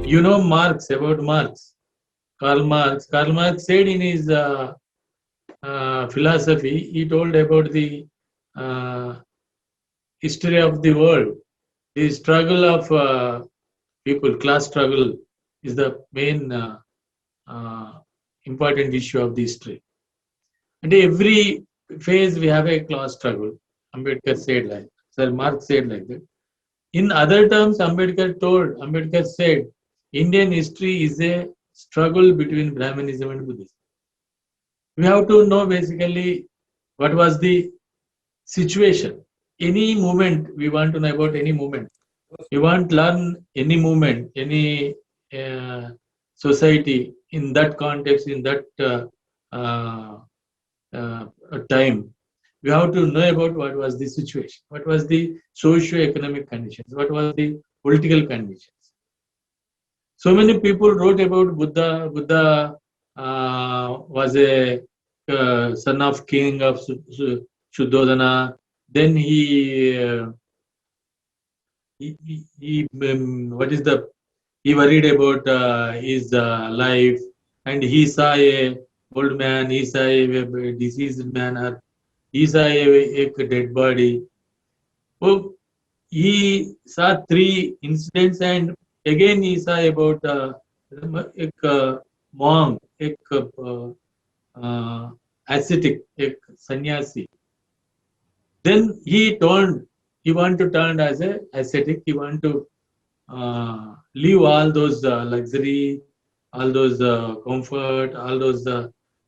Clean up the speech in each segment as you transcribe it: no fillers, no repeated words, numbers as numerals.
You know Marx, about Marx. Karl Marx. Karl Marx said in his philosophy, he told about the uh, history of the world. The struggle of people, class struggle, is the main uh, important issue of the history. And every phase we have a class struggle. Ambedkar said like, Sir Marx said like that. In other terms, Ambedkar said, Indian history is a struggle between Brahmanism and Buddhism. We have to know basically what was the situation. Any movement, we want to know about any movement. You want to learn any movement, any uh, society in that context, in that uh, uh, time. We have to know about what was the situation, what was the socio-economic conditions, what was the political conditions. So many people wrote about Buddha. Buddha was a son of king of Shuddhodana. Then what is the he worried about his life, and he saw a old man, he saw a diseased man, or he saw a dead body. So he saw three incidents, and again he saw about एक monk, एक ascetic, एक sannyasi. Then he told he want to turn as a ascetic. He want to leave all those luxury, all those comfort, all those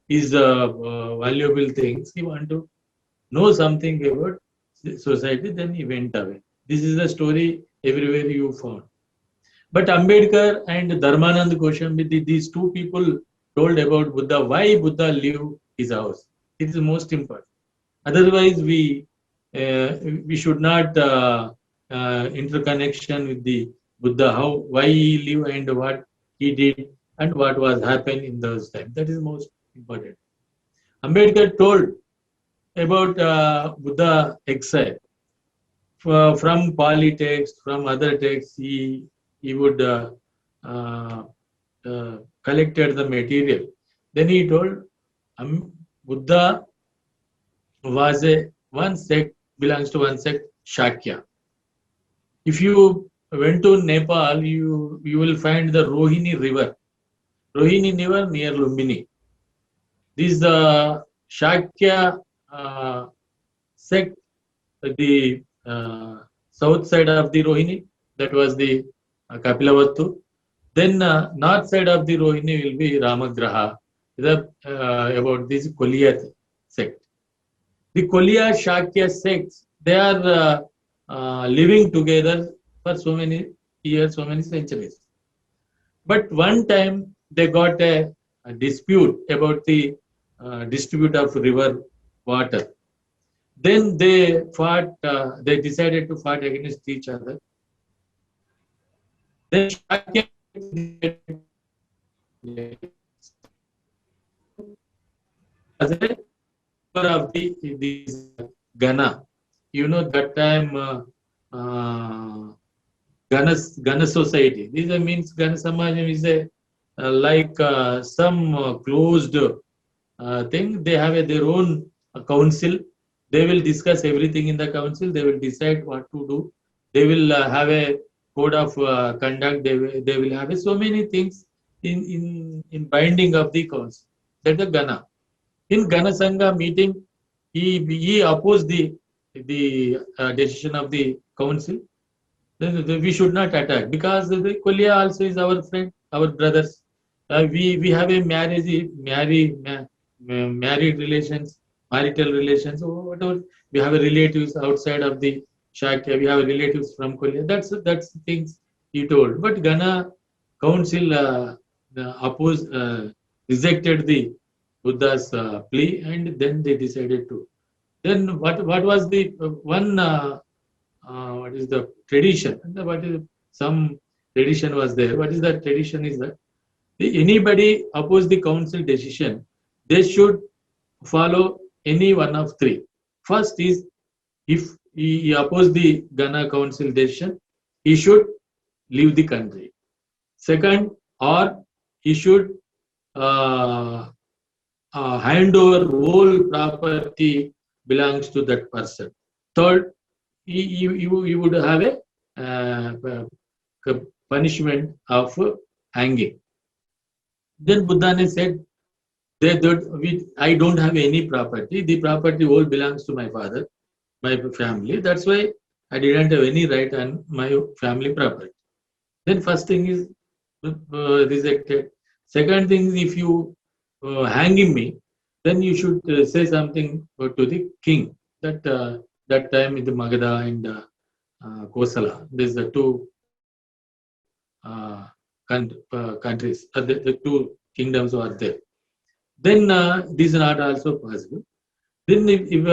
his valuable things. He want to know something about society. Then he went away. This is the story everywhere you found. But Ambedkar and Dharmanand Goswami, these two people told about Buddha, why Buddha leave his house. It is most important. Otherwise, we should not interconnection with the Buddha, how why he lived and what he did and what was happened in those times. That is most important. Ambedkar told about Buddha exile. From Pali text, from other texts, he would uh, collected the material. Then he told Buddha was a one sect, belongs to one sect, Shakya. If you went to Nepal, you will find the Rohini River. Rohini River near Lumbini. This is the Shakya sect, the south side of the Rohini, that was the Kapilavattu. Then north side of the Rohini will be Ramagraha, about this Koliya sect. The Koliya Shakya sects, they are living together for so many years, so many centuries. But one time they got a dispute about the distribute of river water. Then they fought, they decided to fight against each other. Then Shakya as a member of this Gana. You know, that time Gana society. This means Gana Samajam is a like some closed thing. They have their own council. They will discuss everything in the council. They will decide what to do. They will have a code of conduct. They will have so many things in binding of the council. That's the Gana. In Gana Sangha meeting, he opposed the decision of the council. We should not attack because the Koliya also is our friend, our brothers. We have a married relations, marital relations, or whatever. We have a relatives outside of the Shakya. We have relatives from Koliya. That's the things he told. But Gana council rejected the Buddha's plea, and then they decided to. Then what was the one? What is the tradition? What is some tradition was there? What is the tradition? Is that anybody oppose the council decision, they should follow any one of three. First is, if he oppose the Gana council decision, he should leave the country. Second, or he should uh, hand over whole property belongs to that person. Third, he would have a punishment of hanging. Then Buddha said, I don't have any property. The property all belongs to my father, my family. That's why I didn't have any right on my family property. Then first thing is rejected. Second thing, if you hanging me, then you should say something to the king. That time in the Magadha and Kosala, there's the two countries, the two kingdoms are there. Then this is not also possible. Then if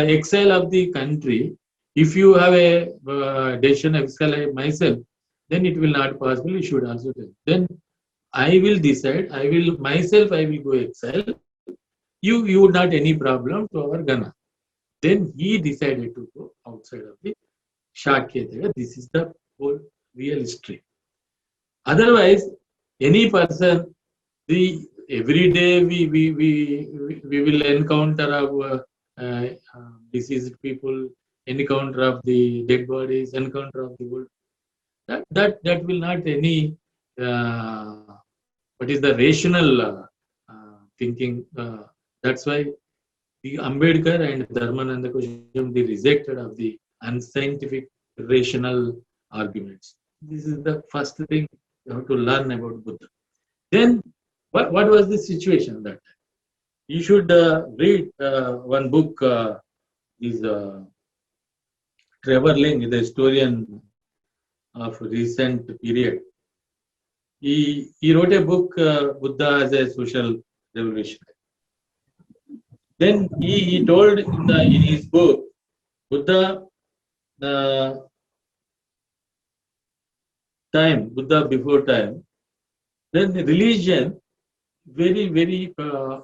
exile of the country, if you have a decision of exile myself, then it will not possible. You should also tell. Then I will decide. I will go exile. You would not any problem to our Ghana. Then he decided to go outside of the Shakya. This is the whole real history. Otherwise, any person, every day we will encounter of deceased people, encounter of the dead bodies, encounter of the world. That will not any what is the rational thinking. That's why the Ambedkar and Dharmananda Kusham, they rejected of the unscientific rational arguments. This is the first thing you have to learn about Buddha. Then, what was the situation that time? You should read one book. Is Trevor Ling, the historian of recent period. He wrote a book, Buddha as a Social Revolutionary. Then he told in his book, Buddha Buddha before time, then the religion very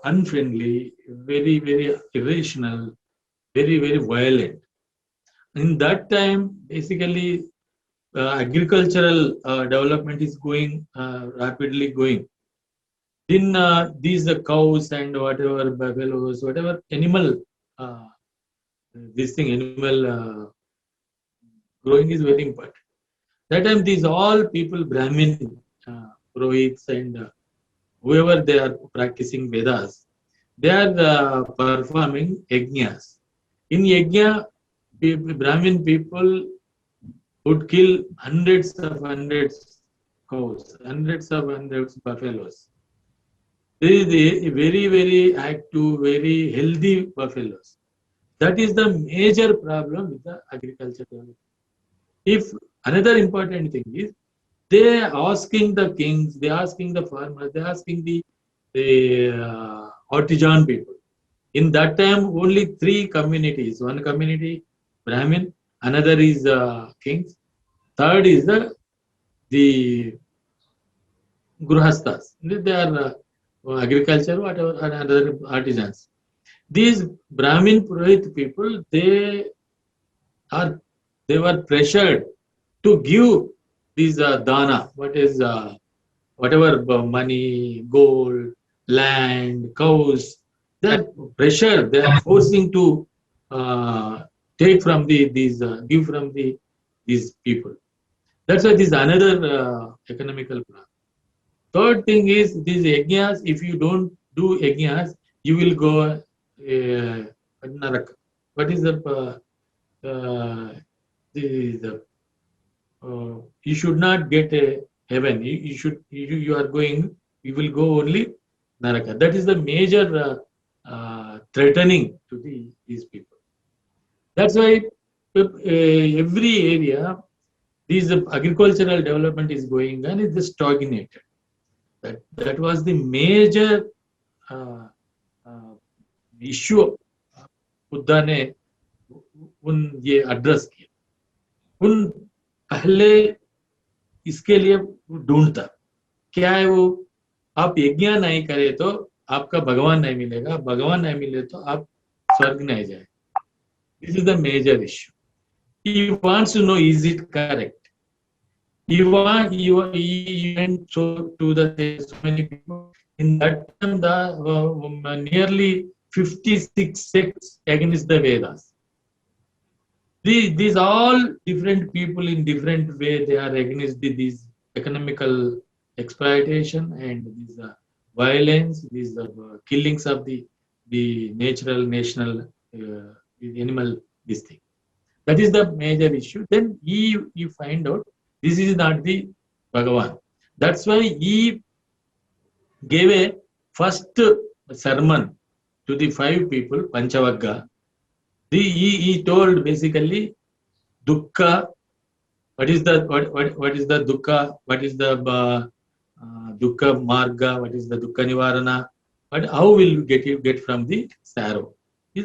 unfriendly, very irrational, very violent. In that time, basically, agricultural development is going rapidly going. Then these cows and whatever buffaloes, whatever animal, animal growing is very important. That time, these all people, Brahmin, Purohits, and whoever they are practicing Vedas, they are performing yajnas. In yajna, Brahmin people would kill hundreds cows, hundreds buffaloes. There is a very active, very healthy buffaloes. That is the major problem with the agriculture development. If another important thing is, they are asking the kings, they are asking the farmers, they are asking the artisan people. In that time, only three communities. One community, Brahmin, another is kings, third is the Gruhastas. They are agriculture, whatever, and other artisans. These Brahmin Purohit people, they were pressured to give these dana, whatever money, gold, land, cows. They are pressured. They are forcing to take from give from these people. That's why this is another economical plan. Third thing is these yajnas. If you don't do yajnas, you will go naraka. What is you should not get a heaven. You are going. You will go only naraka. That is the major threatening to these people. That's why every area, this agricultural development is going on. It is stagnated. That was the major issue Buddha ने ये address किया। उन पहले इसके लिए ढूंढता क्या है वो, आप यज्ञ नहीं करे तो आपका भगवान नहीं मिलेगा, भगवान नहीं मिले तो आप स्वर्ग नहीं जाए। This is the major issue. He wants to know, is it correct? he went to the so many people. In that time, the nearly 56 sects against the Vedas. These all different people in different way. They are against these economical exploitation and these violence, these killings of the natural, national, animal. This thing. That is the major issue. Then you find out this is not the Bhagavan. That's why he gave a first sermon to the 5 people, Panchavagga. He told basically dukkha. What is the dukkha? What is the dukkha marga? What is the dukkha nivarana? But how will you get from the sorrow?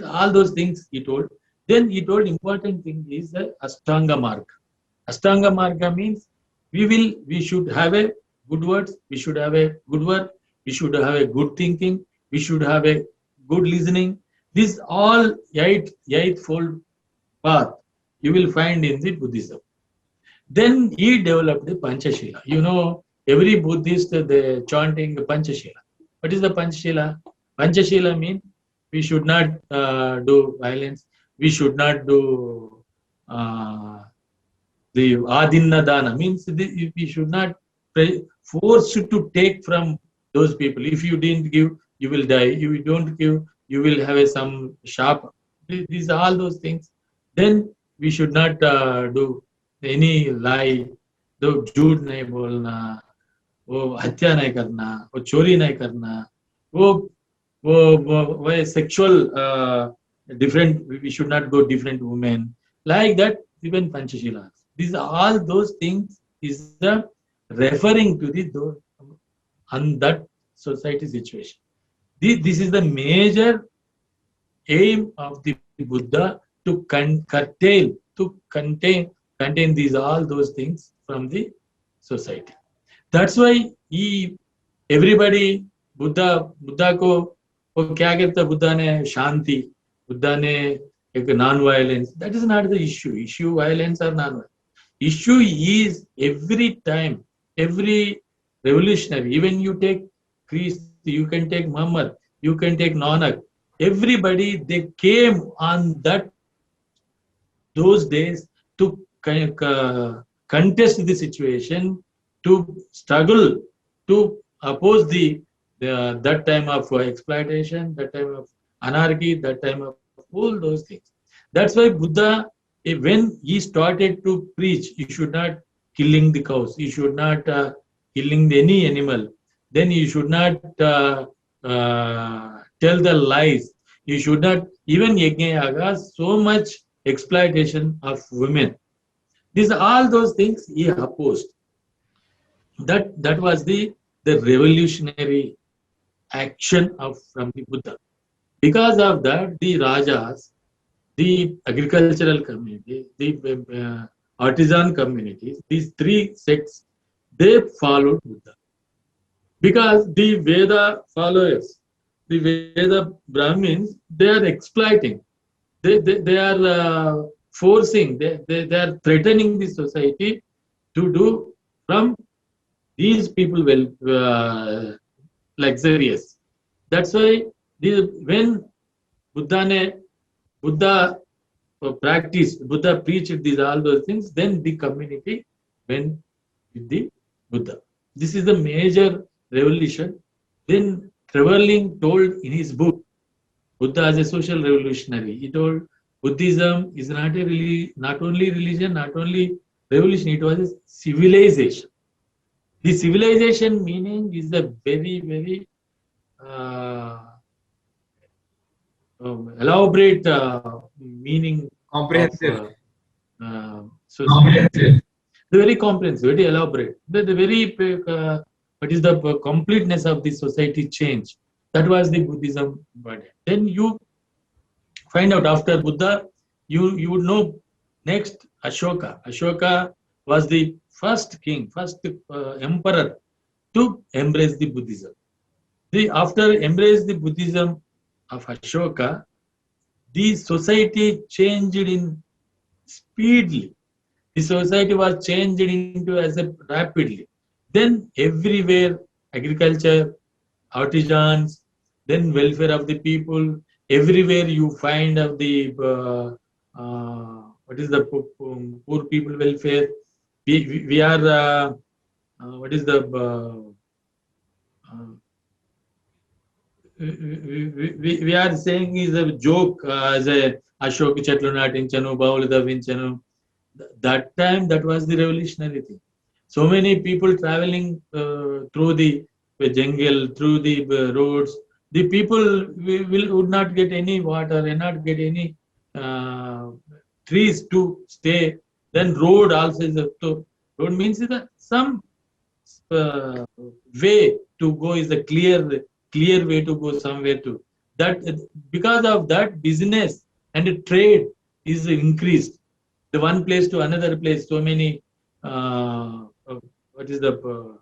All those things he told. Then he told important thing is the Ashtanga Marga. Ashtanga Marga means we should have a good words, we should have a good work, we should have a good thinking, we should have a good listening. This all eightfold path you will find in the Buddhism. Then he developed the Panchashila. You know, every Buddhist they chanting Panchashila. What is the Panchashila? Panchashila means we should not do violence. We should not do the Adinna Dana. Means we should not force to take from those people. If you didn't give, you will die. If you don't give, you will have some sharp. These are all those things. Then we should not do any lie. तो झूठ नहीं बोलना, वो हत्या नहीं करना, वो चोरी नहीं करना, वो sexual different. We should not go different women like that. Even Panchashila. These all those things is the referring to the on that society situation. This is the major aim of the Buddha to curtail, to contain these all those things from the society. That's why everybody Buddha को वो क्या कहता Buddha ने शांति, Buddha ने एक non-violence. That is not the issue. Issue violence or non-violence. Issue is every time, every revolutionary. Even you take Christ, you can take Muhammad, you can take Nanak. Everybody they came on those days to contest the situation, to struggle, to oppose that time of exploitation, that time of anarchy, that time of all those things. That's why Buddha, when he started to preach, you should not killing the cows, you should not killing any animal, then you should not tell the lies, you should not even yajna so much exploitation of women. These all those things he opposed. That was the revolutionary action from the Buddha. Because of that, the Rajas, the agricultural community, the artisan communities, these 3 sects, they followed Buddha. Because the Veda followers, the Veda Brahmins, they are exploiting. They are forcing, they are threatening the society to do from these people luxurious. That's why when Buddha practiced, Buddha preached these all those things, then the community went with the Buddha. This is the major revolution. Then Trevelyan told in his book, Buddha as a social revolutionary, he told Buddhism is not only religion, not only revolution, it was a civilization. The civilization meaning is a very, very elaborate meaning. Comprehensive. Comprehensive. Very comprehensive, very elaborate. The very what is the completeness of the society change? That was the Buddhism body. Then you find out after Buddha, you would know next Ashoka. Ashoka was the first king, first emperor to embrace the Buddhism. After embrace the Buddhism of Ashoka, the society changed in speedily. The society was changed into as a rapidly. Then everywhere agriculture, artisans, then welfare of the people. Everywhere you find of the what is the poor people welfare. We are what is the uh, we are saying is a joke as a Ashok Chetlu natinchanu, Bavulu davinchanu. That time that was the revolutionary thing. So many people traveling through the jungle, through the roads. The people would not get any water, and not get any uh, trees to stay. Then road also is a, so road means is a, some uh, way to go is a clear way to go somewhere to that. Because of that, business and trade is increased, the one place to another place. So many what is the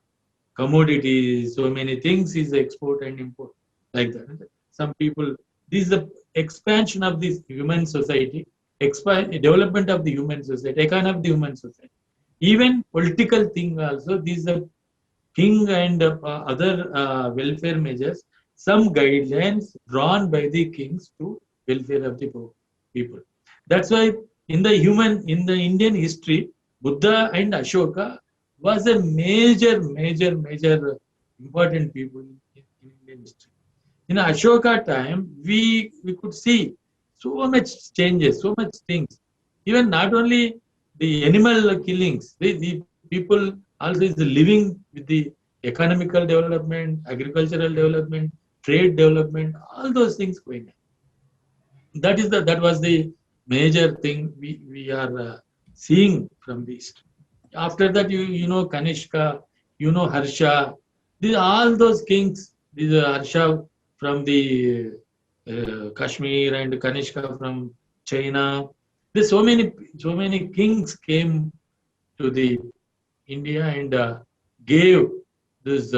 commodities, so many things is export and import, like that. Some people, this is the expansion of this human society, expand development of the human society, economy of the human society, even political thing also. These are king and other welfare measures, some guidelines drawn by the kings to welfare of the people. That's why in the Indian history, Buddha and Ashoka was a major important people in Indian history. In Ashoka time, we could see so much changes, so much things. Even not only the animal killings, the people also is living with the economical development, agricultural development, trade development, all those things going on. That was the major thing we are seeing from the east. After that, you know Kanishka, you know Harsha. These all those kings. These Harsha from the Kashmir and Kanishka from China. There's so many kings came to the India and gave this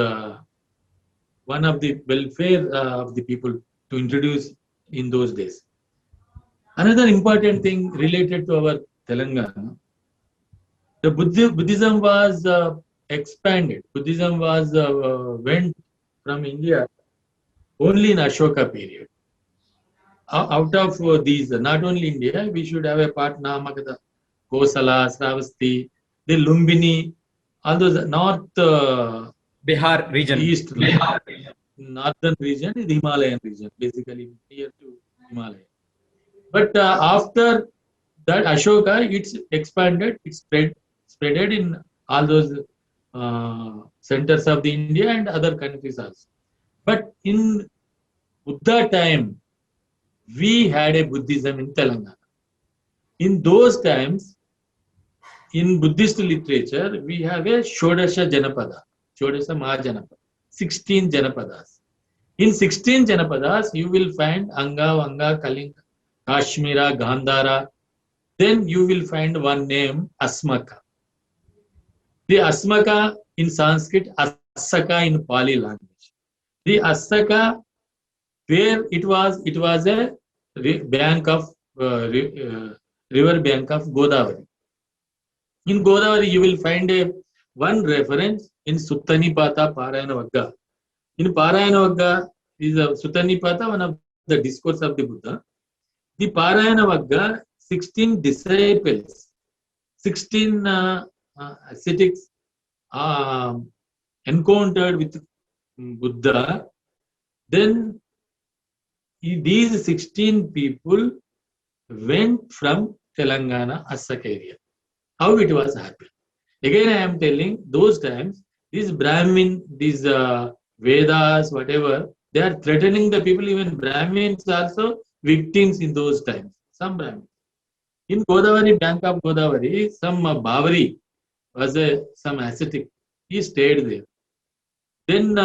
one of the welfare of the people to introduce in those days. Another important thing related to our Telangana, the Buddhism was expanded. Buddhism was went from India only in Ashoka period. Out of these, not only India, we should have a part Namakada, Kosala, Sravasti, the Lumbini, all those north, Bihar region. east, northern region is the Himalayan region, basically near to Himalaya. But after that, Ashoka, it's expanded, it's spreaded in all those centers of the India and other countries also. But in Buddha time, we had a Buddhism in Telangana. In those times, in Buddhist literature, we have a Shodasha Janapada, Shodasha Mahajanapada, 16 Janapadas. In 16 Janapadas, you will find Anga, Vanga, Kalinga, Kashmira, Gandhara. Then you will find one name, Asmaka. The Asmaka in Sanskrit, Asaka in Pali language. The Asaka, where it was a bank of river bank of Godavari. In Godavari, you will find a one reference in Suttanipata Parayana Vagga. In Parayana Vagga is a Suttanipata, one of the discourse of the Buddha. The Parayana Vagga, 16 disciples, 16 ascetics encountered with Buddha. Then these 16 people went from Telangana, Asaka area. How it was happened? Again, I am telling those times, these Brahmin, these Vedas, whatever, they are threatening the people. Even Brahmins also victims in those times. Some Brahmins. In Godavari, bank of Godavari, some Bavari was some ascetic. He stayed there. Then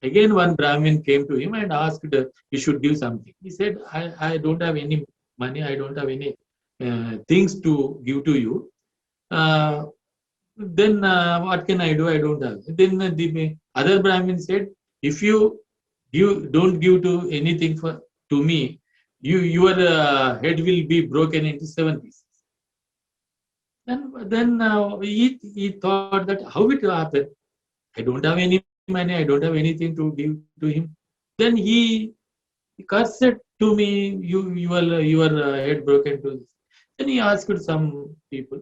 again one Brahmin came to him and asked, he should give something. He said, I don't have any money, I don't have any things to give to you. Then what can I do? I don't have. Then the other Brahmin said, if you don't give to anything to me, your head will be broken into 7 pieces. And then he thought that how it will happen. I don't have any money. I don't have anything to give to him. Then he cursed to me. Your head broken to this. Then he asked some people.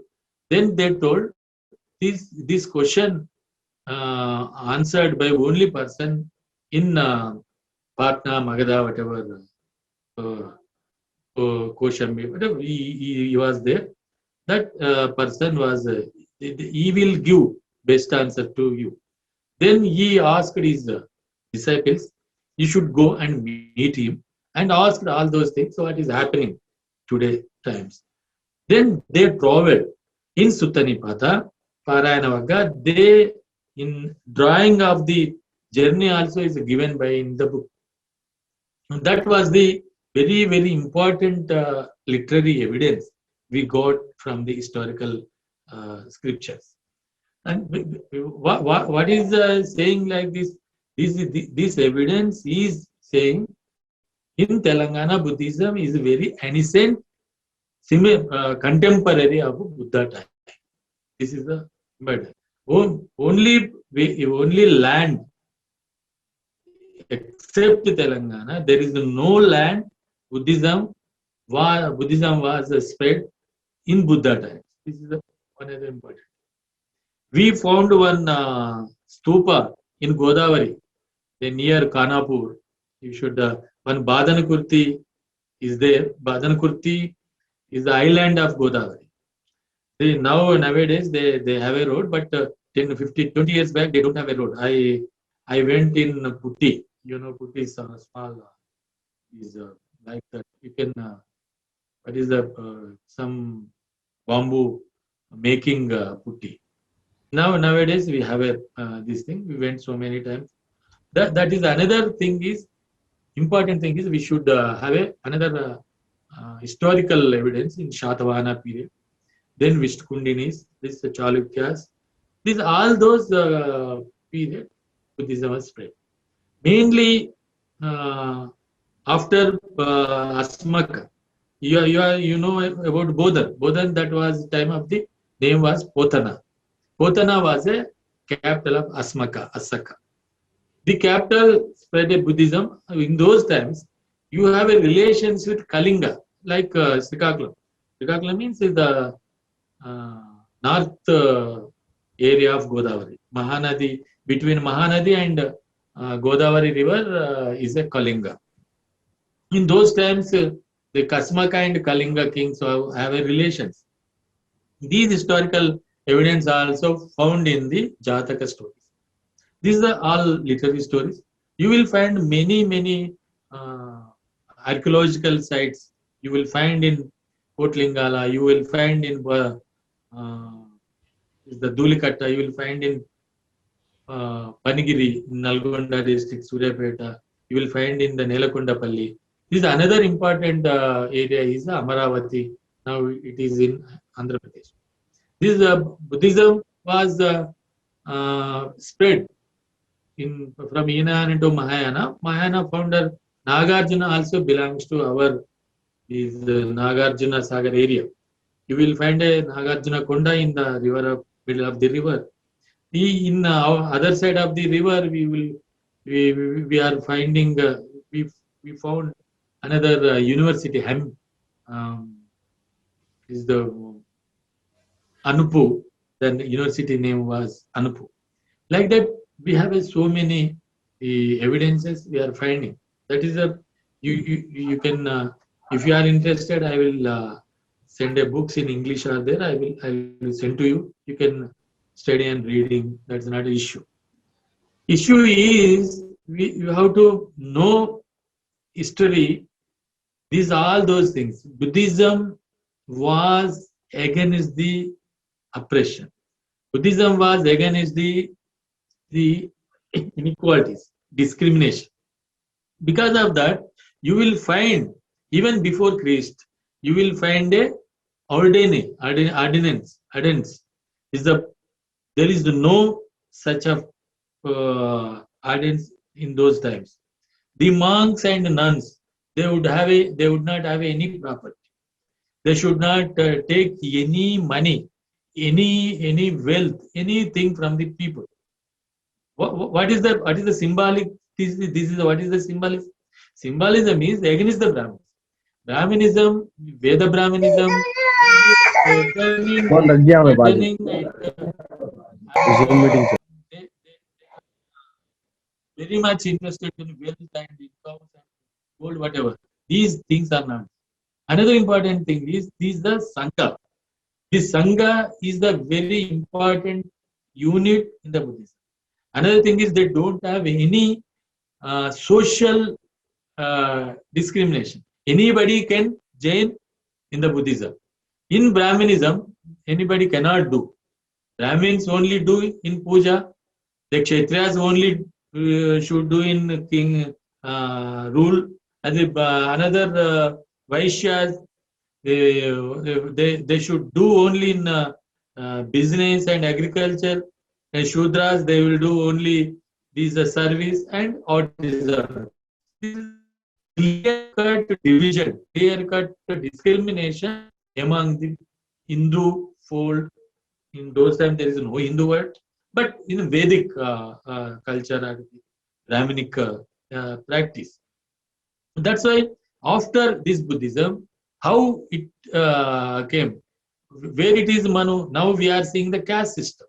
Then they told this question answered by only person in Patna, Magadha, whatever Koshambi, whatever he was there. That person was he will give best answer to you. Then he asked his disciples, you should go and meet him and ask all those things. So what is happening today times? Then they traveled in Suttanipata, Parayanavagga. They in drawing of the journey also is given by in the book. And that was the very important literary evidence we got from the historical scriptures. And what is saying like this? This evidence is saying in Telangana Buddhism is very ancient, contemporary of Buddha time. This is the matter. Only land except Telangana, there is no land Buddhism was spread in Buddha times. This is the one other important. We found one stupa in Godavari, near Kanapur. You should one Badanakurti is there. Badanakurti is the island of Godavari. Nowadays they have a road, but 10, 50, 20 years back they don't have a road. I went in Putti. You know, Putti is a small is like that. You can what is the some bamboo making Putti. Nowadays we have a this thing. We went so many times. That is another thing is important thing is we should have another historical evidence in Shatavahana period. Then Vishnukundinis, this Chalukyas. These all those period Buddhism was spread. Mainly after Asmaka. You know about Bodhan. Bodhan, that was time of the name was Potana. Potana was a capital of Asaka. The capital spread a Buddhism. In those times, you have a relations with Kalinga, like Srikakulam. Srikakulam means is the north area of Godavari. Mahanadi, between Mahanadi and Godavari river is a Kalinga. In those times, the Kasmaka and Kalinga kings have a relations. These historical evidence are also found in the Jataka stories. These are all literary stories. You will find many archaeological sites. You will find in Kotlingala. You will find in the Dulikatta. You will find in Panigiri, Nalgonda district, Suryapeta. You will find in the Nelakondapalli. This is another important area is Amaravati. Now it is in Andhra Pradesh. This Buddhism was spread from Hinayana to Mahayana. Mahayana founder Nagarjuna also belongs to our Nagarjuna Sagar area. You will find a Nagarjuna Konda in the river middle of the river. In other side of the river, we are finding we found another university. Is the Anupu. Then university name was Anupu. Like that, we have so many evidences we are finding. That is you can if you are interested, I will send a books in English are there. I will send to you. You can study and reading. That's not an issue. Issue is you have to know history. These all those things. Buddhism was against the oppression. Buddhism was against the inequalities, discrimination. Because of that, you will find even before Christ, you will find a ordinance. There is no such a ordinance in those times. The monks and nuns, they would not have any property. They should not take any money any wealth, anything from the people. What is the symbolic? This is what is the symbolism? Symbolism is against the Brahmins. Brahminism, Veda Brahminism, turning, कौन रख दिया हमें बाद में? turning Zoom meeting चल. they very much interested in wealth and incomes and gold, whatever. These things are not. Another important thing is the Sangha. This Sangha is the very important unit in the Buddhism. Another thing is they don't have any social discrimination. Anybody can join in the Buddhism. In Brahminism, anybody cannot do. Brahmins only do in puja. The Kshatriyas only should do in king rule. And another Vaishyas, they should do only in business and agriculture. And Shudras, they will do only these service and odd reserve. Clear-cut division, clear-cut discrimination among the Hindu fold. In those times, there is no Hindu word, but in Vedic culture or Brahminic practice. That's why after this Buddhism, how it came, where it is Manu, now we are seeing the caste system.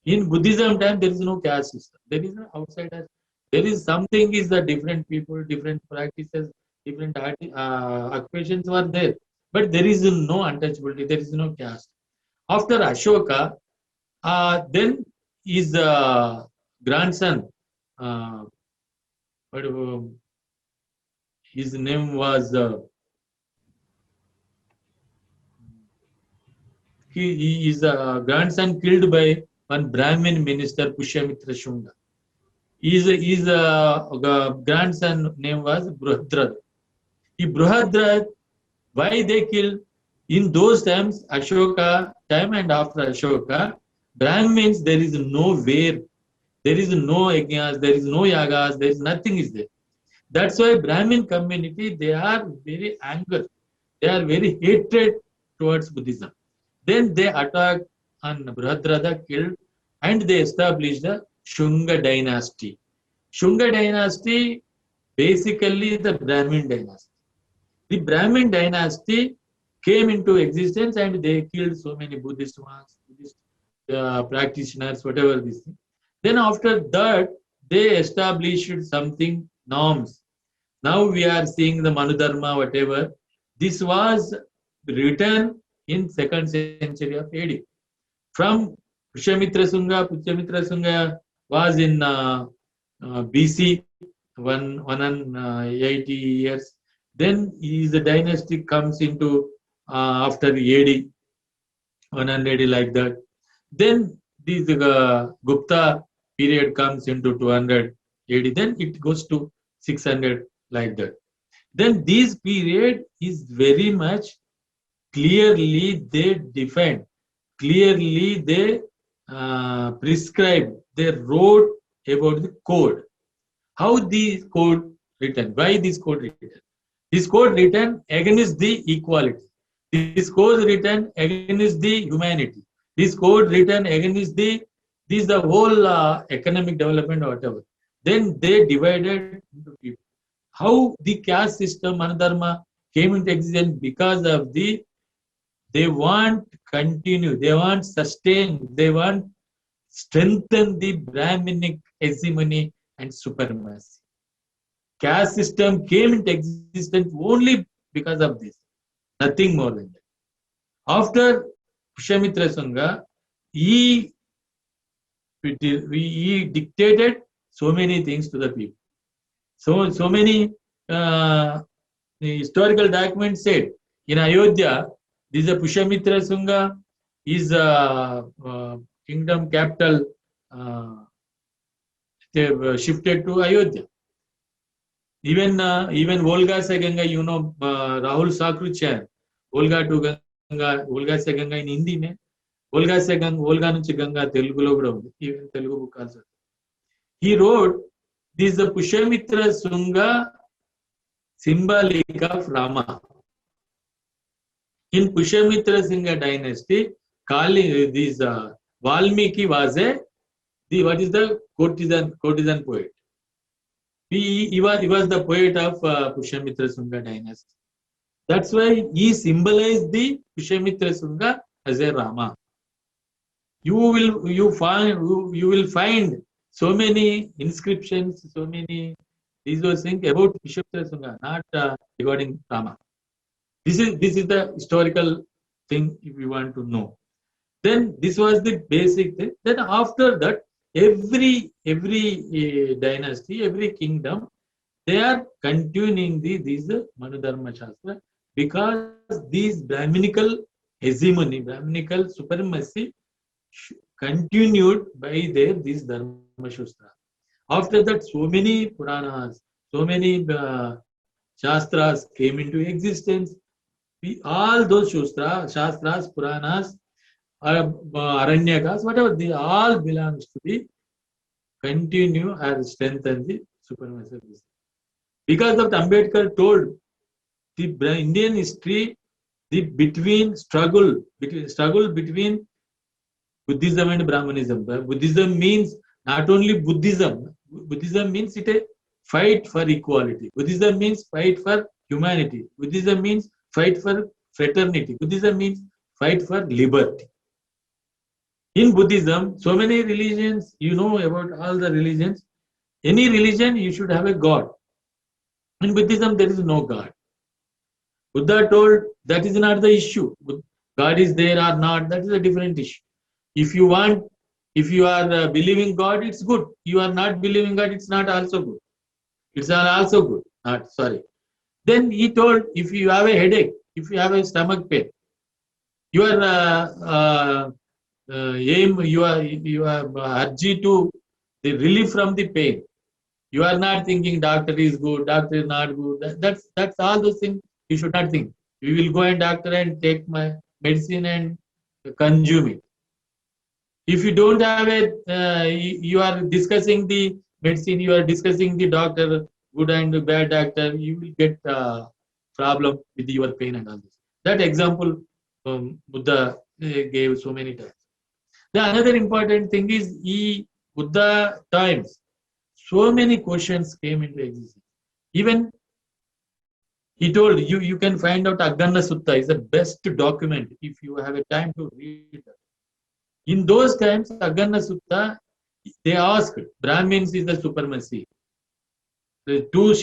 In Buddhism time, there is no caste system. There is no outsider. There is something is the different people, different practices, different occupations were there. But there is no untouchability. There is no caste. After Ashoka, then his grandson, his name was, his grandson killed by one Brahmin minister, Pushyamitra Shunga. His grandson name was Bruhadrath. Bruhadrath, why they killed? In those times, Ashoka time and after Ashoka, Brahmins, there is nowhere. There is no yajnas, there is no yagas, there is nothing is there. That's why Brahmin community, they are very angry. They are very hatred towards Buddhism. Then they attacked and Bruhadratha killed and they established the Shunga dynasty. Shunga dynasty basically the Brahmin dynasty. The Brahmin dynasty came into existence and they killed so many Buddhist monks, Buddhist practitioners, whatever this thing. Then after that, they established something, norms. Now we are seeing the Manudharma, whatever. This was written in 2nd century of AD. From Pushyamitra Sunga was in BC, 180 years. Then the dynasty comes into after AD, 180 like that. Then this Gupta period comes into 200 AD. Then it goes to 600 like that. Then this period is very much clearly they defined, clearly they prescribed, they wrote about the code. How this code written? Why this code written? This code written against the equality. This code written against the humanity. This code written against the whole economic development or whatever. Then they divided into people. How the caste system, Manudharma, came into existence because of they want continue, they want sustain, they want strengthen the Brahminic hegemony and supremacy. Caste system came into existence only because of this, nothing more than that. After Pushyamitra Sunga, he dictated so many things to the people. So many historical documents said in Ayodhya, this is a Pushyamitra Sunga, is kingdom capital shifted to Ayodhya. Even Volga se Ganga, you know, Rahul Sakruchan, Volga to Ganga, Volga se Ganga in Hindi mein, Volga se Ganga, Volga nunchi Ganga Telugu lo kuda undi, even Telugu book also. He wrote, this is the Pushyamitra Sunga symbolic of Rama. In Pushyamitra Sunga dynasty, Kali, this Valmiki was what is the courtesan poet. He was the poet of Pushyamitra Shunga dynasty. That's why he symbolized the Pushyamitra Shunga as a Rama. You will find so many inscriptions, so many these were things about Pushyamitra Shunga, not regarding Rama. This is the historical thing if you want to know. Then this was the basic thing. Then after that, every dynasty, every kingdom, they are continuing these Manudharma Shastra because these Brahminical hegemony, Brahminical supremacy continued by these Dharma Shastra. After that, so many Puranas, so many Shastras came into existence. All those Shastras, Puranas, Aranyakas, whatever, they all belongs to the continue or strengthen the supremacy of this. Because of the Ambedkar told the Indian history, the struggle between Buddhism and Brahmanism. Buddhism means not only Buddhism. Buddhism means it a fight for equality. Buddhism means fight for humanity. Buddhism means fight for fraternity. Buddhism means fight for liberty. In Buddhism, so many religions, you know about all the religions. Any religion, you should have a God. In Buddhism, there is no God. Buddha told that is not the issue. God is there or not, that is a different issue. If you are believing God, it's good. You are not believing God, it's not also good. It's also good. Not sorry. Then he told, if you have a headache, if you have a stomach pain, your aim, you are urged to the relief from the pain. You are not thinking doctor is good, doctor is not good. That's all those things you should not think. We will go and doctor and take my medicine and consume it. If you don't have it, you are discussing the medicine, you are discussing the doctor, good and bad doctor, you will get problem with your pain and all this. That example Buddha gave so many times. The another important thing is Buddha times, so many questions came into existence. Even he told you can find out Agganna Sutta is the best document if you have a time to read it. In those times, Agganna Sutta, they asked, Brahmins is the supremacy. The two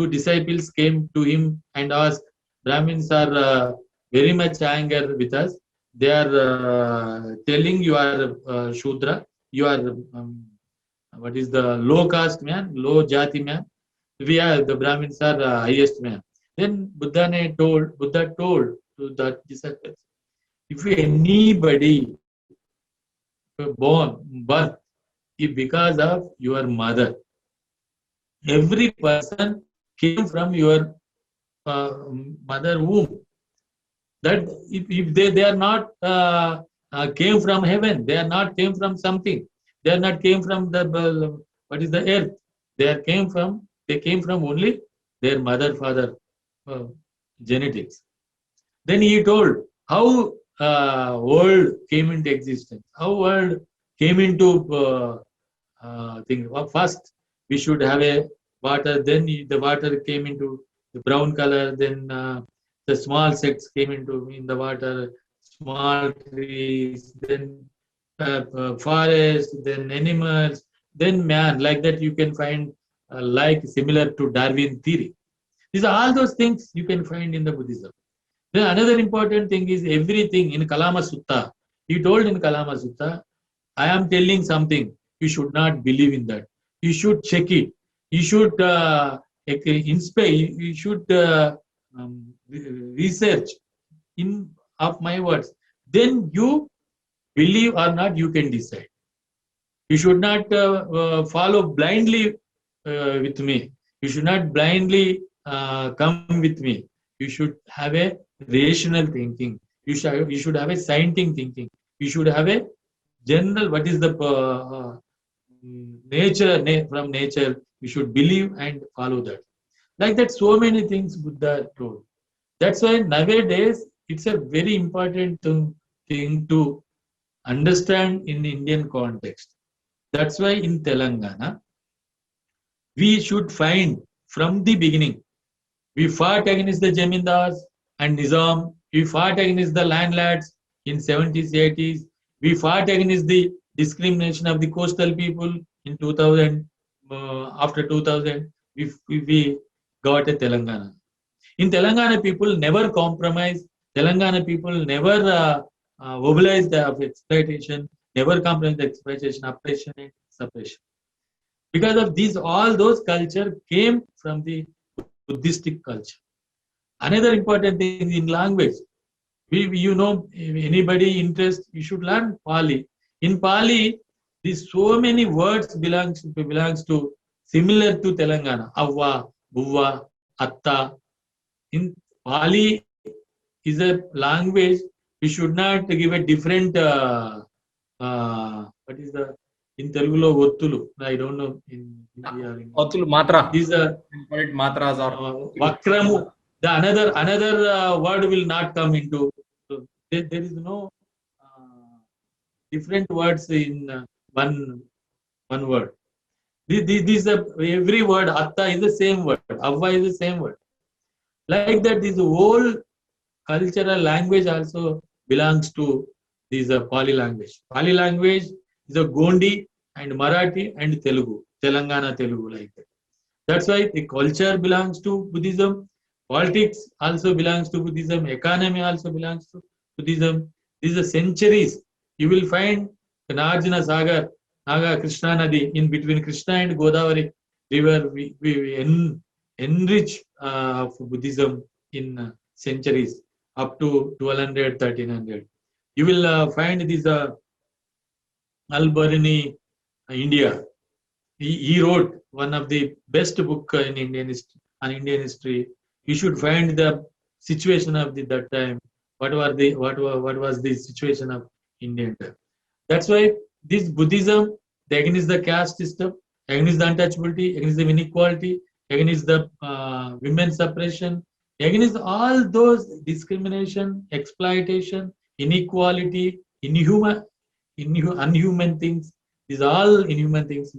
disciples came to him and asked, Brahmins are very much angry with us. They are telling you are Shudra, you are what is the low caste man, low jati man. The Brahmins are highest man. Then Buddha told to the disciples, if anybody birth because of your mother, every person came from your mother womb. That if they are not came from heaven, they are not came from something. They are not came from the what is the earth. They came from only their mother father genetics. Then he told how world came into existence. How world came into thing. First, we should have a water. Then the water came into the brown color. Then the small insects came in the water. Small trees. Then forest. Then animals. Then man. Like that, you can find like similar to Darwin theory. These are all those things you can find in the Buddhism. Then another important thing is everything in Kalama Sutta. He told in Kalama Sutta, I am telling something. You should not believe in that. You should check it. You should inspire. You should research in of my words. Then you believe or not, you can decide. You should not follow blindly with me. You should not blindly come with me. You should have a rational thinking. You should have a scientific thinking. You should have a general, what is the nature from nature. You should believe and follow that. Like that, so many things Buddha told. That's why nowadays it's a very important thing thing to understand in Indian context. That's why in Telangana, we should find from the beginning, we fought against the Jamindars and Nizam. We fought against the landlords in 70s, 80s. We fought against the discrimination of the coastal people in 2000. After 2000, we got a Telangana. In Telangana, people never compromise. Telangana people never mobilize the exploitation, never compromise the exploitation, oppression and suppression. Because of these, all those culture came from the Buddhistic culture. Another important thing in language, anybody interest, you should learn Pali. In Pali, these so many words belongs to similar to Telangana. Avva, Buvva, Atta. In Pali is a language. We should not give a different. What is the in Telugulo Ottulu? I don't know in India. Ottulu Matra. These are Matras or Vakramu. The another word will not come into. So there is no different words in one word. These every word atta is the same word. Avva is the same word. Like that, this whole cultural language also belongs to this Pali language. Pali language is a Gondi and Marathi and Telugu, Telangana Telugu like that. That's why the culture belongs to Buddhism. Politics also belongs to Buddhism. Economy also belongs to Buddhism. These are centuries. You will find the Narjuna Sagar, Naga Krishna Nadi, in between Krishna and Godavari river, we enrich Buddhism in centuries up to 1200, 1300. You will find this Al-Biruni, India. He wrote one of the best book in Indian history. You should find the situation of that time. What was the situation of Indian time? That's why this Buddhism, against the caste system, against the untouchability, against the inequality, against the women's suppression, against all those discrimination, exploitation, inequality, unhuman things. These are all inhuman things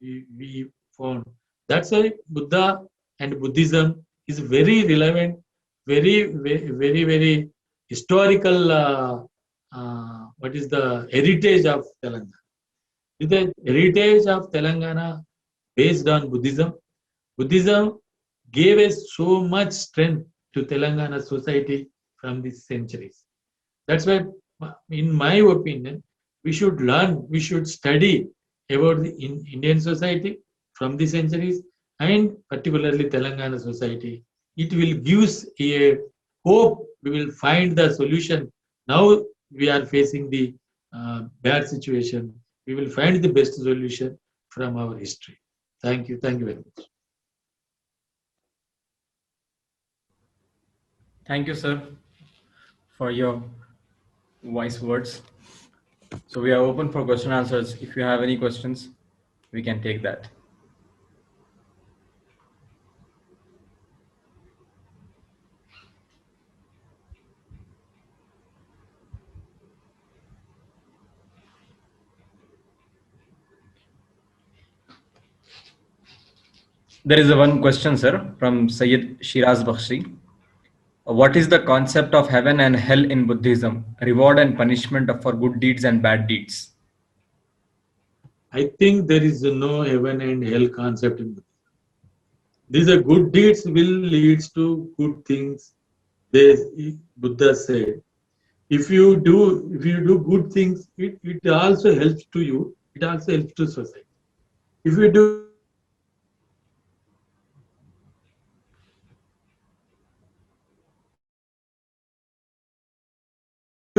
we found. That's why Buddha and Buddhism is very relevant, very historical. What is the heritage of Telangana? The heritage of Telangana based on Buddhism. Buddhism gave us so much strength to Telangana society from these centuries. That's why, in my opinion, we should learn, we should study about the Indian society from the centuries and particularly Telangana society. It will give us a hope. We will find the solution. Now we are facing the bad situation. We will find the best solution from our history. Thank you. Thank you very much. Thank you, sir, for your wise words. So we are open for question answers. If you have any questions, we can take that. There is one question, sir, from Sayyid Shiraz Bakhshi. What is the concept of heaven and hell in Buddhism? Reward and punishment for good deeds and bad deeds. I think there is no heaven and hell concept in Buddhism. These are good deeds will lead to good things. Buddha said, if you do good things, it also helps to you. It also helps to society. If you do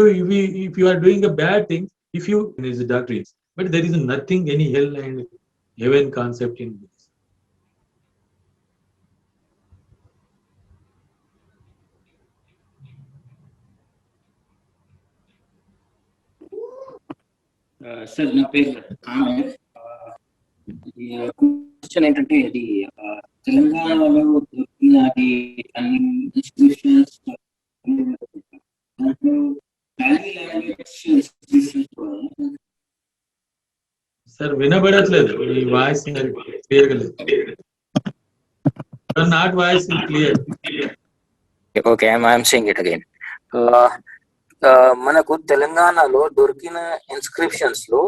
if you are doing a bad thing, if you is doctrines, but there is nothing any hell and heaven concept in Buddhism. Sir నా పేరు ఆమె question ఏంటంటే అది తెలంగాణలో దొరికిన అన్ని institutions దాంట్లో sir వినబడట్లేదు ఈ వాయిస్ క్లియర్గా లేదు. Not voice clear. Okay, I'm saying it again. మనకు తెలంగాణలో దొరికిన ఇన్స్క్రిప్షన్స్ లో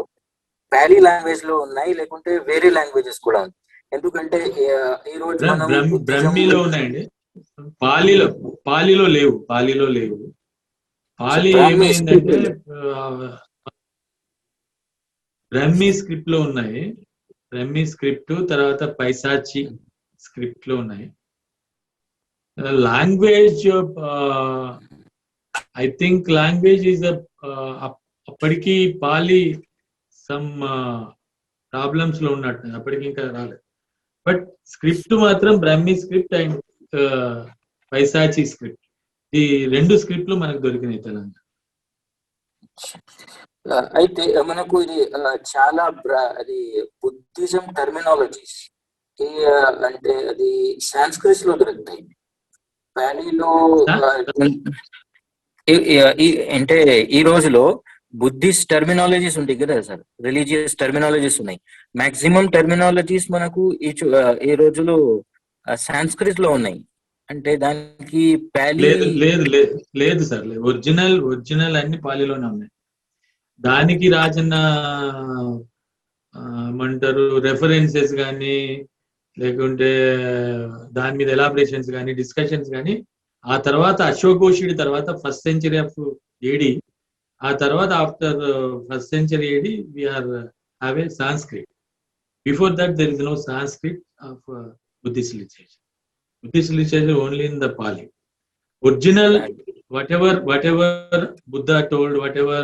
ప్యాలీ లాంగ్వేజ్ లో ఉన్నాయి, లేకుంటే వేరే లాంగ్వేజెస్ కూడా ఉంది. ఎందుకంటే ఈ రోజు మనం బ్రహ్మీలో ఉన్నాయండి, పాలీలో లేవు. పాలీ ఏమైందంటే బ్రహ్మీ స్క్రిప్ట్ లో ఉన్నాయి. బ్రహ్మీ స్క్రిప్ట్ తర్వాత పైసాచి స్క్రిప్ట్ లో ఉన్నాయి. Language I think language is అప్పటికి పాలీ సమ్ ప్రాబ్లమ్స్ లో ఉన్నట్టు, అప్పటికి ఇంకా రాలేదు. బట్ స్క్రిప్ట్ మాత్రం బ్రహ్మీ స్క్రిప్ట్ అండ్ పైసాచి స్క్రిప్ట్, ఈ 2 స్క్రిప్ట్లు మనకు దొరికినాయి తెలంగాణ. అయితే మనకు ఇది చాలా అది బుద్ధిజం టర్మినాలజీస్ అంటే అది సాంస్క్రిట్ లో దొరుకుతాయి. ప్యాలీలో అంటే ఈ రోజులో బుద్ధిస్ట్ టర్మినాలజీస్ ఉంటాయి కదా సార్, రిలీజియస్ టర్మినాలజీస్ ఉన్నాయి. మాక్సిమం టర్మినాలజీస్ మనకు ఈ రోజులో సాంస్క్రిట్ లో ఉన్నాయి. అంటే దానికి ప్యాలీ లేదు సార్, ఒరిజినల్ అన్ని పాలీలోనే ఉన్నాయి. దానికి రాసిన ఏమంటారు రెఫరెన్సెస్ కానీ, లేకుంటే దాని మీద ఎలాబరేషన్స్ కానీ, డిస్కషన్స్ కానీ ఆ తర్వాత అశోకోషుడి తర్వాత 1st century ఆఫ్ AD, ఆ తర్వాత after 1st century AD we are have a Sanskrit. Before that there is no Sanskrit of Buddhist literature. Buddhist literature only in the Pali. Original whatever Buddha told, whatever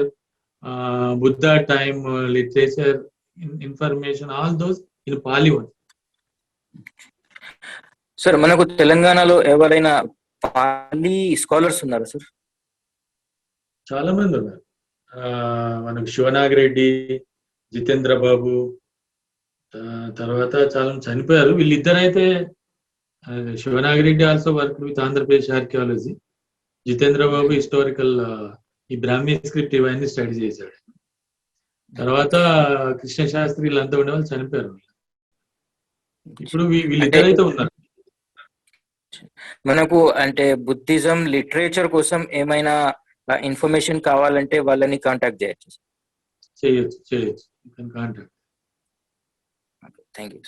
Buddha time literature information, all those in Pali one. Sir మనకు తెలంగాణలో ఎవరైనా poly scholars ఉన్నారా sir? చాలా మంది ఉన్నారు. మనకు శివనాగిరెడ్డి, జితేంద్ర బాబు, తర్వాత చాలా చనిపోయారు. వీళ్ళిద్దరైతే Sivanagireddy also work with Andhra Pradesh archaeology, Jitendra Babu historical ఈ బ్రాహ్మీ స్క్రిప్ట్ ఇవన్నీ స్టడీ చేశాడు. తర్వాత కృష్ణ శాస్త్రి వీళ్ళంతా ఉండే వాళ్ళు చనిపోయారు. ఇప్పుడు వీళ్ళిద్దరైతే ఉన్నారు. మనకు అంటే బుద్ధిజం లిటరేచర్ కోసం ఏమైనా ఇన్ఫర్మేషన్ కావాలంటే వాళ్ళని కాంటాక్ట్ చేయొచ్చు. కాంటాక్ట్. Thank you.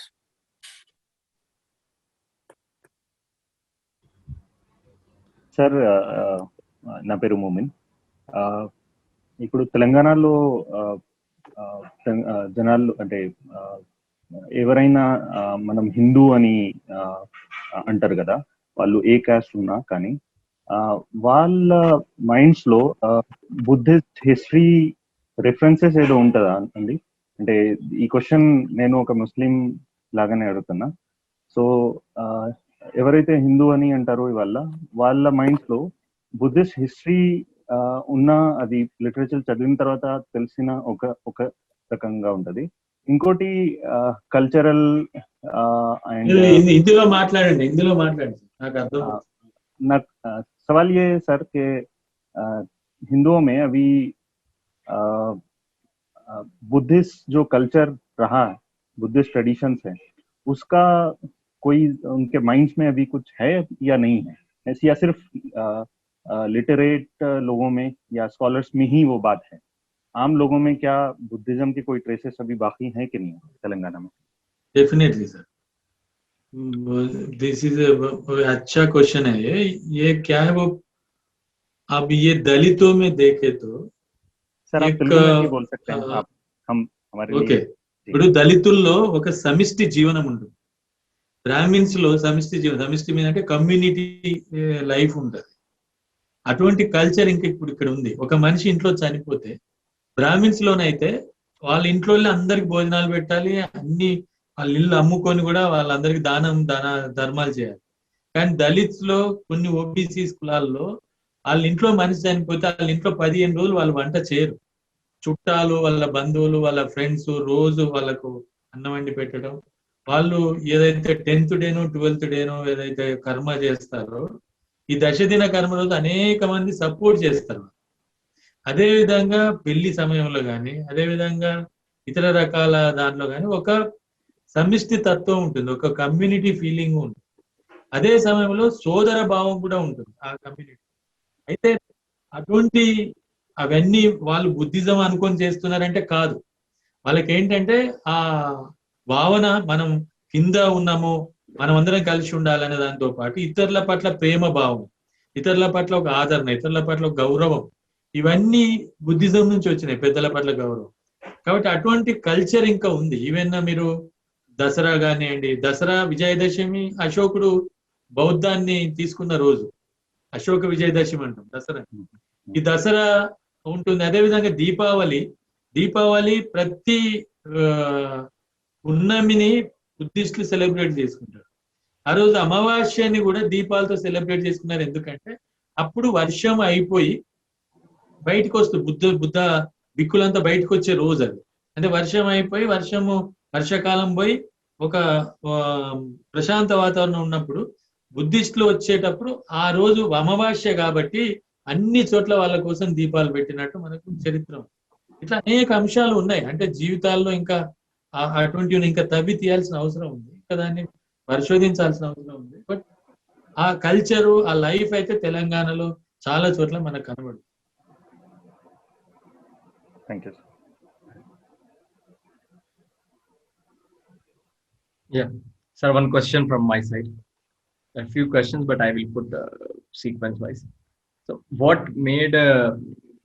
సార్ నా పేరు మోమిన్. ఇప్పుడు తెలంగాణలో జనాలు అంటే ఎవరైనా మనం హిందూ అని అంటారు కదా, వాళ్ళు ఏ కాస్ట్ ఉన్నా కానీ వాళ్ళ మైండ్స్ లో బుద్ధిస్ట్ హిస్టరీ రిఫరెన్సెస్ ఏదో ఉంటుందా అండి? అంటే ఈ క్వశ్చన్ నేను ఒక ముస్లిం లాగానే అడుగుతున్నా. సో ఎవరైతే హిందూ అని అంటారో వాళ్ళ మైండ్స్ లో బుద్ధిస్ట్ హిస్టరీ ఉన్న అది లిటరేచర్ చదివిన తర్వాత తెలిసిన ఒక రకంగా ఉంటది. ఇంకోటి కల్చరల్ అండ్ ఇందులో మాట్లాడండి నాకు అర్థం. सवाल ये सर कि हिंदुओं में अभी बुद्धिस्ट जो कल्चर रहा है, बुद्धिस्ट ट्रेडिशंस है, उसका कोई उनके माइंड्स में अभी कुछ है या नहीं है, या सिर्फ लिटरेट लोगों में या स्कॉलर्स में ही वो बात है? आम लोगों में क्या बुद्धिज्म की कोई ट्रेसेस अभी बाकी हैं कि नहीं तेलंगाना में? डेफिनेटली सर, दिस इज अच्छा क्वेश्चन है ये क्या है वो. अब ये दलितों में देखे तो सर आप तेलुगु में भी बोल सकते हैं आप, हम हमारे ఓకే. ఇప్పుడు దళితుల్లో ఒక సమిష్టి జీవనం ఉంటుంది. బ్రాహ్మిన్స్ లో సమిష్టి మీద అంటే కమ్యూనిటీ లైఫ్ ఉంటుంది. అటువంటి కల్చర్ ఇంకా ఇప్పుడు ఇక్కడ ఉంది. ఒక మనిషి ఇంట్లో చనిపోతే బ్రాహ్మిన్స్ లోనైతే వాళ్ళ ఇంట్లో అందరికి భోజనాలు పెట్టాలి, అన్ని వాళ్ళ ఇల్లు అమ్ముకొని కూడా వాళ్ళందరికి ధర్మాలు చేయాలి. కానీ దళిత్స్ లో కొన్ని ఓబీసీ కులాల్లో వాళ్ళ ఇంట్లో మనిషి చనిపోతే వాళ్ళ ఇంట్లో 15 రోజులు వాళ్ళు వంట చేయరు. చుట్టాలు, వాళ్ళ బంధువులు, వాళ్ళ ఫ్రెండ్స్ రోజు వాళ్ళకు అన్నం వండి పెట్టడం. వాళ్ళు ఏదైతే 10th డేనో 12th డేనో ఏదైతే కర్మ చేస్తారో ఈ దశదిన కర్మ రోజు అనేక మంది సపోర్ట్ చేస్తారు. అదే విధంగా పెళ్లి సమయంలో కానీ, అదే విధంగా ఇతర రకాల దాంట్లో కానీ ఒక సమిష్టి తత్వం ఉంటుంది, ఒక కమ్యూనిటీ ఫీలింగ్ ఉంటుంది. అదే సమయంలో సోదర భావం కూడా ఉంటుంది ఆ కమ్యూనిటీ. అయితే అటువంటి అవన్నీ వాళ్ళు బుద్ధిజం అనుకొని చేస్తున్నారంటే కాదు. వాళ్ళకి ఏంటంటే ఆ భావన మనం కింద ఉన్నాము, మనం అందరం కలిసి ఉండాలనే దాంతో పాటు ఇతరుల పట్ల ప్రేమ భావం, ఇతరుల పట్ల ఒక ఆదరణ, ఇతరుల పట్ల ఒక గౌరవం, ఇవన్నీ బుద్ధిజం నుంచి వచ్చినాయి, పెద్దల పట్ల గౌరవం. కాబట్టి అటువంటి కల్చర్ ఇంకా ఉంది. ఈవెన్ మీరు దసరా కానివ్వండి, దసరా విజయదశమి అశోకుడు బౌద్ధాన్ని తీసుకున్న రోజు, అశోక విజయదశమి అంటాం దసరా. ఈ దసరా ఉంటుంది. అదేవిధంగా దీపావళి ప్రతి పున్నమిని బుద్ధిస్టులు సెలబ్రేట్ చేసుకుంటారు. ఆ రోజు అమావాస్యని కూడా దీపాలతో సెలబ్రేట్ చేసుకున్నారు. ఎందుకంటే అప్పుడు వర్షం అయిపోయి బయటకు వస్తుంది, బుద్ధ భిక్కులంతా బయటకు వచ్చే రోజు అది. అంటే వర్షం అయిపోయి వర్షాకాలం పోయి ఒక ప్రశాంత వాతావరణం ఉన్నప్పుడు బుద్ధిస్టులు వచ్చేటప్పుడు ఆ రోజు అమావాస్య కాబట్టి అన్ని చోట్ల వాళ్ళ కోసం దీపాలు పెట్టినట్టు మనకు చరిత్ర. ఇట్లా అనేక అంశాలు ఉన్నాయి. అంటే జీవితాల్లో ఇంకా అటువంటివి ఇంకా తవ్వి తీయాల్సిన అవసరం ఉంది, ఇంకా దాన్ని పరిశోధించాల్సిన అవసరం ఉంది. బట్ ఆ కల్చరు, ఆ లైఫ్ అయితే తెలంగాణలో చాలా చోట్ల మనకు కనబడుతుంది. Thank you. Yeah, sir, one question from my side. A few questions, but I will put sequence wise. So, what made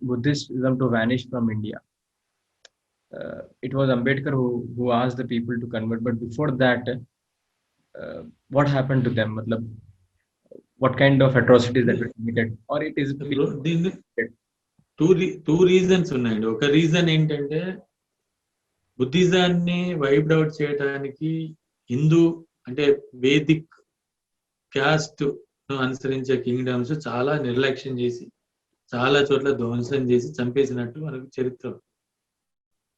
Buddhism to vanish from India? It was Ambedkar who asked the people to convert, but before that, what happened to them? Matlab, what kind of atrocities that were committed? Or it is two reasons ఉన్నాయండి. ఒక reason ఏంటంటే బుద్ధిజాన్ని wiped out చేయడానికి హిందూ అంటే Vedic caste అనుసరించే kingdoms చాలా నిర్లక్ష్యం చేసి చాలా చోట్ల ధ్వంసం చేసి చంపేసినట్టు మనకు చరిత్ర.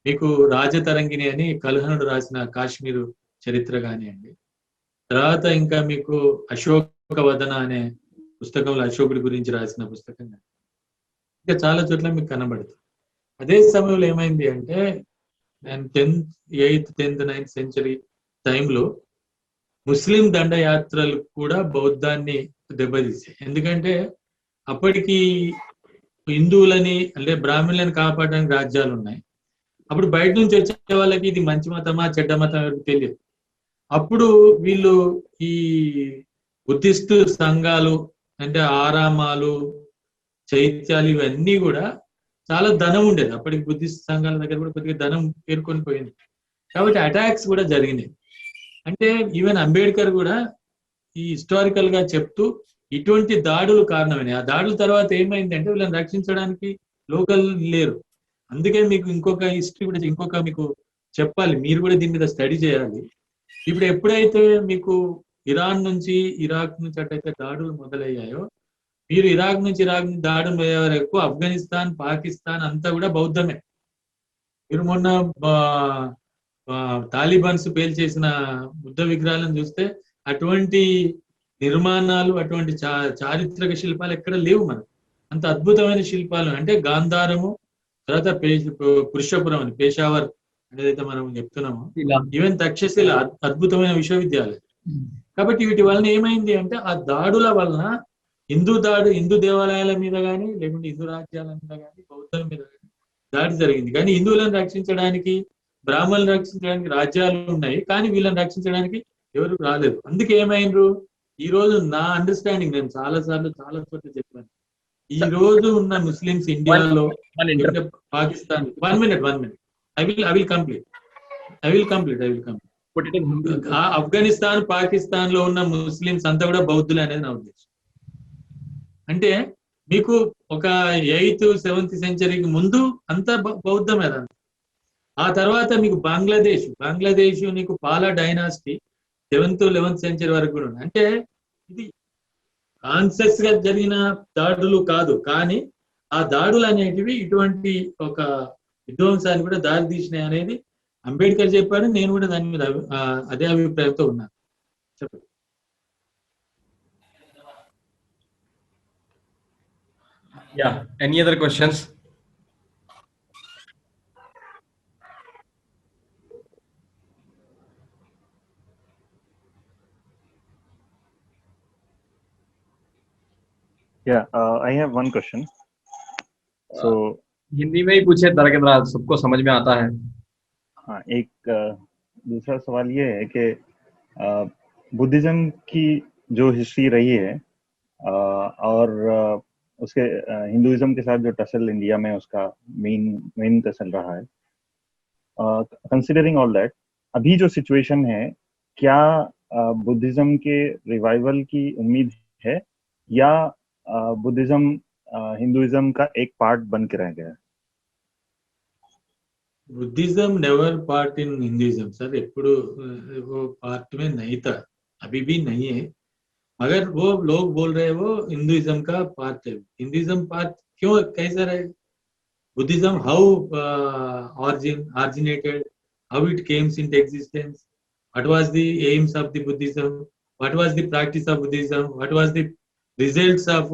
మీకు రాజతరంగిణి అని కల్హనుడు రాసిన కాశ్మీరు చరిత్ర కానివ్వండి, తర్వాత ఇంకా మీకు అశోకవదన అనే పుస్తకంలో అశోకుడి గురించి రాసిన పుస్తకం కానీ, ఇంకా చాలా చోట్ల మీకు కనబడుతుంది. అదే సమయంలో ఏమైంది అంటే 8th 10th 9th సెంచరీ టైంలో ముస్లిం దండయాత్రలు కూడా బౌద్ధాన్ని దెబ్బతీసాయి. ఎందుకంటే అప్పటికి హిందువులని అంటే బ్రాహ్మణులను కాపాడడానికి రాజ్యాలు ఉన్నాయి. అప్పుడు బయట నుంచి వచ్చే వాళ్ళకి ఇది మంచి మతమా చెడ్డ మతం తెలియదు. అప్పుడు వీళ్ళు ఈ బుద్ధిస్ట్ సంఘాలు అంటే ఆరామాలు, చైత్యాలు ఇవన్నీ కూడా చాలా ధనం ఉండేది. అప్పటికి బుద్ధిస్ట్ సంఘాల దగ్గర కూడా కొద్దిగా ధనం పేర్కొని పోయింది. కాబట్టి అటాక్స్ కూడా జరిగినాయి. అంటే ఈవెన్ అంబేద్కర్ కూడా ఈ హిస్టారికల్ గా చెప్తూ ఇటువంటి దాడులు కారణమైనవి. ఆ దాడుల తర్వాత ఏమైందంటే వీళ్ళని రక్షించడానికి లోకల్ లేరు. అందుకే మీకు ఇంకొక హిస్టరీ కూడా ఇంకొక మీకు చెప్పాలి, మీరు కూడా దీని మీద స్టడీ చేయాలి. ఇప్పుడు ఎప్పుడైతే మీకు ఇరాన్ నుంచి ఇరాక్ నుంచి అట్టయితే దాడులు మొదలయ్యాయో, మీరు ఇరాక్ నుంచి దాడులు అయ్యే వరకు ఆఫ్ఘనిస్తాన్, పాకిస్తాన్ అంతా కూడా బౌద్ధమే. మీరు మొన్న తాలిబాన్స్ పేల్చేసిన బుద్ధ విగ్రహాలను చూస్తే అటువంటి నిర్మాణాలు, అటువంటి చారిత్రక శిల్పాలు ఎక్కడ లేవు మనకు. అంత అద్భుతమైన శిల్పాలు అంటే గాంధారము, తర్వాత పురుషపురం అని పేషావర్ అనేదైతే మనం చెప్తున్నామో, ఈవెన్ తక్షశిల అద్భుతమైన విశ్వవిద్యాలయం. కాబట్టి వీటి వలన ఏమైంది అంటే ఆ దాడుల వలన హిందూ దేవాలయాల మీద కానీ లేకుంటే హిందూ రాజ్యాల మీద కానీ బౌద్ధుల మీద కానీ దాడి జరిగింది. కానీ హిందువులను రక్షించడానికి, బ్రాహ్మణులను రక్షించడానికి రాజ్యాలు ఉన్నాయి, కానీ వీళ్ళని రక్షించడానికి ఎవరు రాలేదు. అందుకే ఏమైండ్రు, ఈ రోజు నా అండర్స్టాండింగ్, నేను చాలా చోట్ల చెప్పాను, ఈ రోజు ఉన్న ముస్లిమ్స్ ఇండియాలో, Pakistan, one minute I will complete. Afghanistan, Pakistan లో ఉన్న ముస్లిమ్స్ అంతా కూడా బౌద్ధులు అనేది నా ఉద్దేశం. అంటే మీకు ఒక 8th 7th సెంచరీకి ముందు అంతా బౌద్ధమే అదంతా. ఆ తర్వాత మీకు బంగ్లాదేశ్ నీకు పాలా డైనాసిటీ 7th 11th సెంచరీ వరకు కూడా ఉంది. అంటే ఇది కాన్సెప్ట్స్ గా జరిగిన దాడులు కాదు, కానీ ఆ దాడులు అనేటివి ఇటువంటి ఒక విధ్వంసాన్ని కూడా దారి తీసినాయి అనేది అంబేద్కర్ చెప్పాడు. నేను కూడా దాని మీద అదే అభిప్రాయంతో ఉన్నాను. చెప్పండి. Yeah, any other questions? Yeah, I have one question. So Hindi में ही पूछे तरह के तरह सबको समझ में आता है. हाँ, एक दूसरा सवाल ये है कि बुद्धिज्म की जो हिस्ट्री रही है और उसके हिंदुइज्म के साथ जो टसल इंडिया में उसका मेन टसल रहा है, कंसिडरिंग ऑल दैट, अभी जो सिचुएशन है, क्या बुद्धिज्म के रिवाइवल की उम्मीद है या बुद्धिज्म हिंदुइज्म का एक पार्ट बन के रह गया है? Buddhism never part in Hinduism sir, एప్పుడు वो पार्ट में नहीं था, अभी भी नहीं है, मगर वो लोग बोल रहे हैं वो हिंदुइज्म का पार्ट है. हिंदुइज्म पार्ट क्यों कैसा रहे? Buddhism how originated, how it came into existence, what was the aims of the Buddhism, what was the practice of Buddhism, what was the results of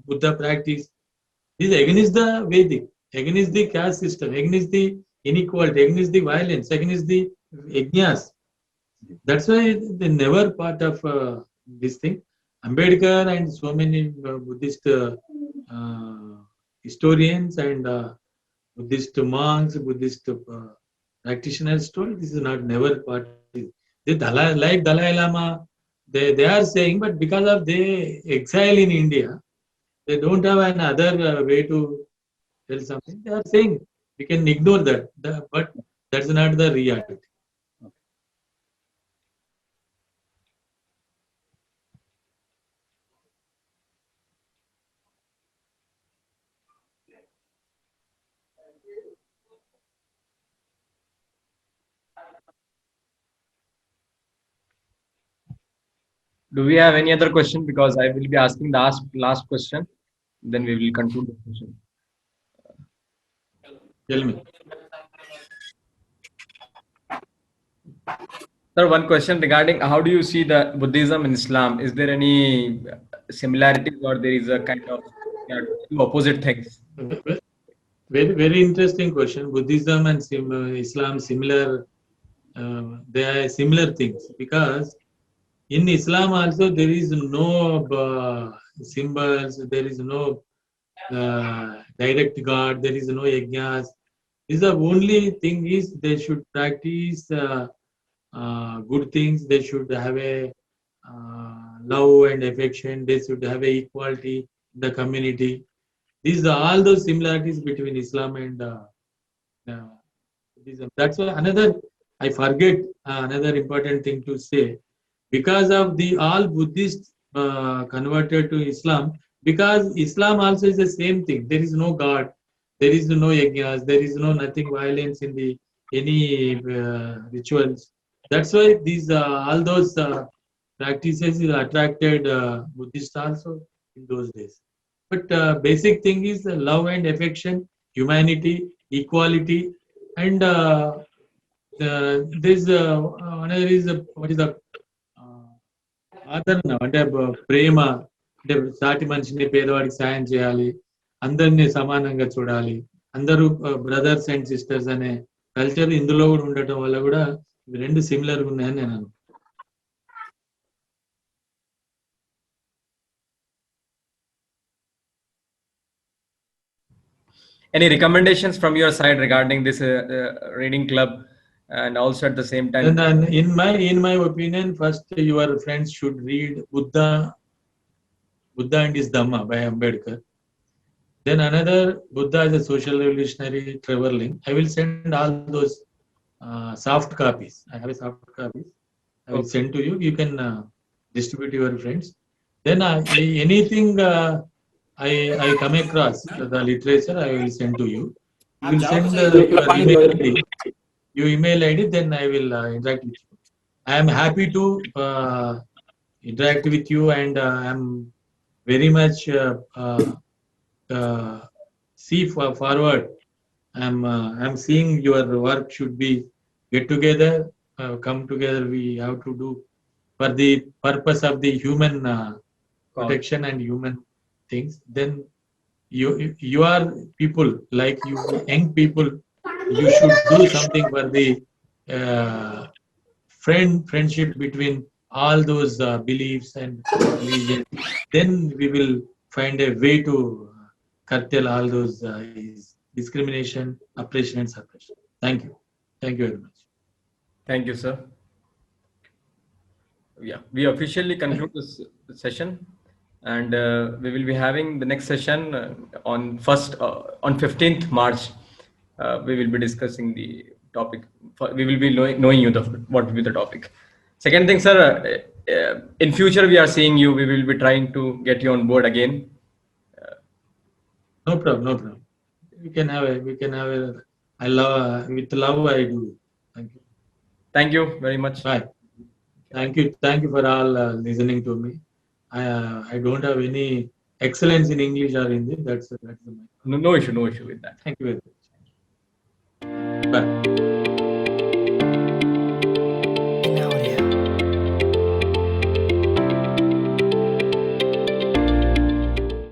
Buddha practice. This is against the Vedic, against the caste system, against the inequality, against the violence, against the yajnas. That's why they never part of this thing. Ambedkar and so many Buddhist historians and Buddhist monks, Buddhist practitioners told this is not never part. They like Dalai Lama, they are saying, but because of they exile in India, they don't have another way to tell something. They are saying we can ignore that, but that's not the reality. Do we have any other question? Because I will be asking the last question, then we will conclude the session. Tell me. Sir, one question regarding how do you see the Buddhism and Islam? Is there any similarities or there is a kind of two opposite things? Very interesting question. Buddhism and Islam similar, they are similar things, because in Islam also there is no symbols, there is no direct God, there is no yajnas. This the only thing is they should practice good things, they should have a love and affection, they should have a equality in the community. These are all those similarities between Islam and Buddhism. That's why another, I forget another important thing to say. Because of the all Buddhists converted to Islam, because Islam also is the same thing. There is no God, there is no yajnas, there is no nothing violence in the any rituals. That's why these all those practices attracted Buddhists also in those days. But basic thing is love and affection, humanity, equality, and this another is what is the ఆదరణ, అంటే ప్రేమ, అంటే సాటి మనిషిని పేదవాడికి సాయం చేయాలి, అందరినీ సమానంగా చూడాలి, అందరూ బ్రదర్స్ అండ్ సిస్టర్స్ అనే కల్చర్ ఇందులో కూడా ఉండటం వల్ల కూడా ఇవి రెండు సిమిలర్ ఉన్నాయని నేను అనుకుంటున్నాను. Any recommendations from your side regarding this reading club, and also at the same time? And in my opinion, first your friends should read Buddha and his Dhamma by Ambedkar. Then another, Buddha as a social revolutionary, Trevor Ling. I will send all those soft copies. I have a soft copies. I will send to you. You can distribute to your friends. Then anything I come across the literature, I will send to you. You will send your email ID. Your email ID, then I will interact with you. I am happy to interact with you, and I am very much see forward. I'm seeing your work should be get together, come together. We have to do for the purpose of the human protection and human things. Then you are people like you, young people. You should do something for the friendship between all those beliefs and religions. Then we will find a way to curtail all those discrimination, oppression, and suppression. Thank you. Thank you very much. Thank you, sir. Yeah, we officially conclude this session, and we will be having the next session on 15th March. We will be discussing the topic. We will be knowing you what will be the topic. Second thing, sir, in future we are seeing you. We will be trying to get you on board again. No problem. No problem. We can have a. I love with love I do. Thank you. Thank you very much. Bye. Thank you for all listening to me. I don't have any excellence in English or Hindi. That's the No issue with that. Thank you very much.